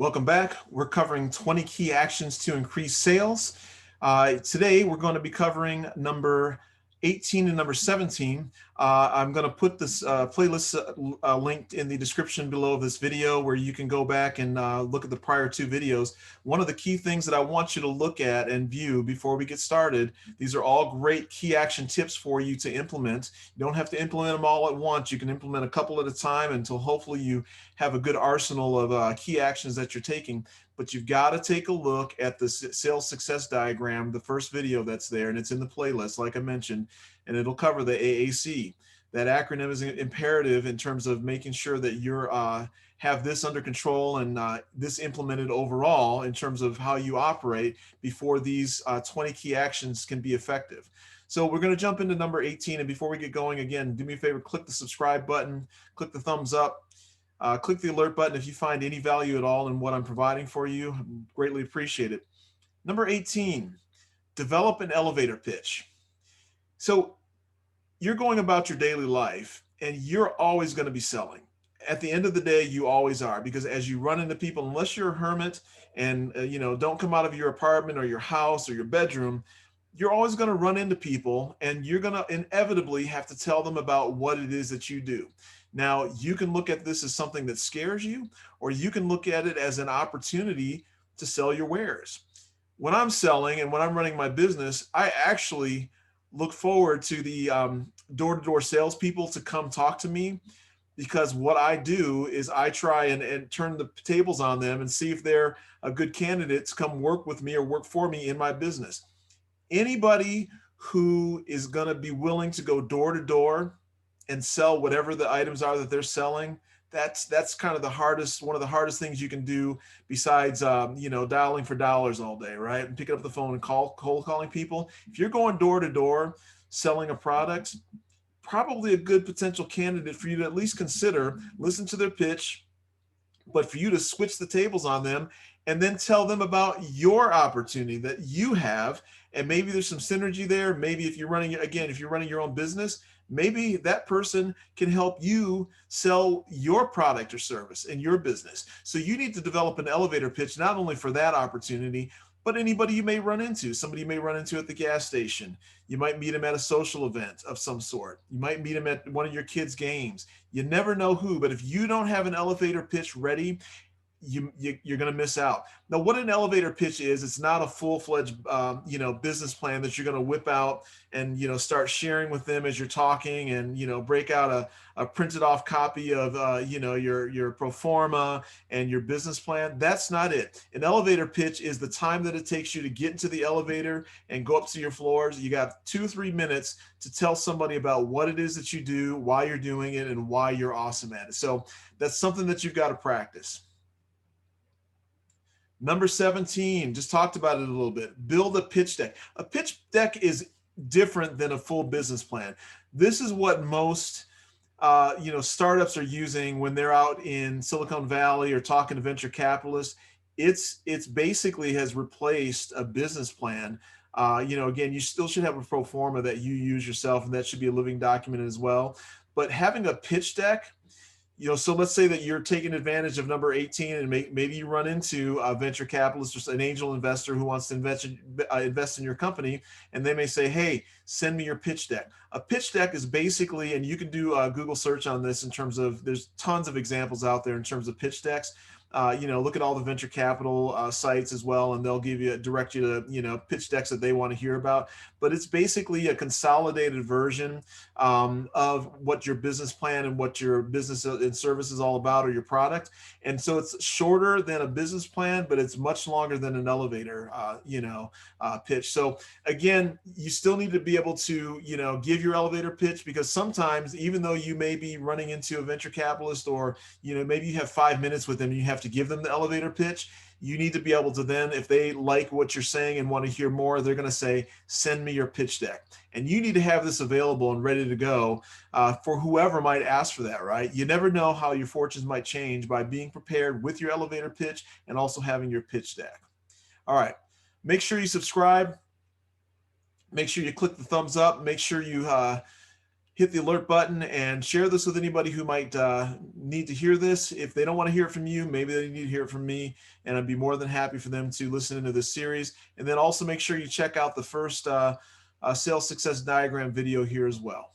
Welcome back. We're covering 20 key actions to increase sales. Today, we're going to be covering number 18 and number 17. I'm going to put this playlist linked in the description below this video where you can go back and look at the prior two videos. One of the key things that I want you to look at and view before we get started, these are all great key action tips for you to implement. You don't have to implement them all at once. You can implement a couple at a time until hopefully you have a good arsenal of key actions that you're taking. But you've got to take a look at the sales success diagram, the first video that's there, and it's in the playlist, like I mentioned, and it'll cover the AAC. That acronym is imperative in terms of making sure that you're have this under control and this implemented overall in terms of how you operate before these 20 key actions can be effective. So we're going to jump into number 18. And before we get going, again, do me a favor, click the subscribe button, click the thumbs up. Click the alert button if you find any value at all in what I'm providing for you. Greatly appreciate it. Number 18, develop an elevator pitch. So you're going about your daily life and you're always going to be selling. At the end of the day, you always are, because as you run into people, unless you're a hermit and don't come out of your apartment or your house or your bedroom, you're always going to run into people and you're going to inevitably have to tell them about what it is that you do. Now, you can look at this as something that scares you, or you can look at it as an opportunity to sell your wares. When I'm selling and when I'm running my business, I actually look forward to the door-to-door salespeople to come talk to me, because what I do is I try and turn the tables on them and see if they're a good candidate to come work with me or work for me in my business. Anybody who is going to be willing to go door to door and sell whatever the items are that they're selling, that's kind of one of the hardest things you can do, besides dialing for dollars all day, right? And picking up the phone and cold calling people. If you're going door to door selling a product, probably a good potential candidate for you to at least consider. Listen to their pitch, but for you to switch the tables on them and then tell them about your opportunity that you have. And maybe there's some synergy there. Maybe if you're running your own business, maybe that person can help you sell your product or service in your business. So you need to develop an elevator pitch, not only for that opportunity, but anybody you may run into. Somebody you may run into at the gas station. You might meet them at a social event of some sort. You might meet them at one of your kids' games. You never know who, but if you don't have an elevator pitch ready, you're going to miss out. Now, what an elevator pitch is, it's not a full-fledged, business plan that you're going to whip out and, start sharing with them as you're talking and, break out a printed off copy of, your pro forma and your business plan. That's not it. An elevator pitch is the time that it takes you to get into the elevator and go up to your floors. You got 2-3 minutes to tell somebody about what it is that you do, why you're doing it, and why you're awesome at it. So that's something that you've got to practice. Number 17, just talked about it a little bit. Build a pitch deck. A pitch deck is different than a full business plan. This is what most startups are using when they're out in Silicon Valley or talking to venture capitalists. It's basically has replaced a business plan. Again, you still should have a pro forma that you use yourself, and that should be a living document as well. But having a pitch deck, so let's say that you're taking advantage of number 18 and maybe you run into a venture capitalist or an angel investor who wants to invest in your company, and they may say, hey, send me your pitch deck. A pitch deck is basically, and you can do a Google search on this in terms of, there's tons of examples out there in terms of pitch decks. Look at all the venture capital sites as well, and they'll direct you to, pitch decks that they want to hear about. But it's basically a consolidated version of what your business plan and what your business and service is all about, or your product. And so it's shorter than a business plan, but it's much longer than an elevator, pitch. So again, you still need to be able to, give your elevator pitch, because sometimes, even though you may be running into a venture capitalist, or, maybe you have 5 minutes with them, and you have to give them the elevator pitch, you need to be able to then, if they like what you're saying and want to hear more, they're going to say, send me your pitch deck. And you need to have this available and ready to go for whoever might ask for that, right? You never know how your fortunes might change by being prepared with your elevator pitch and also having your pitch deck. All right. Make sure you subscribe. Make sure you click the thumbs up. Make sure you hit the alert button and share this with anybody who might need to hear this. If they don't want to hear it from you, maybe they need to hear it from me, and I'd be more than happy for them to listen into this series. And then also make sure you check out the first sales success diagram video here as well.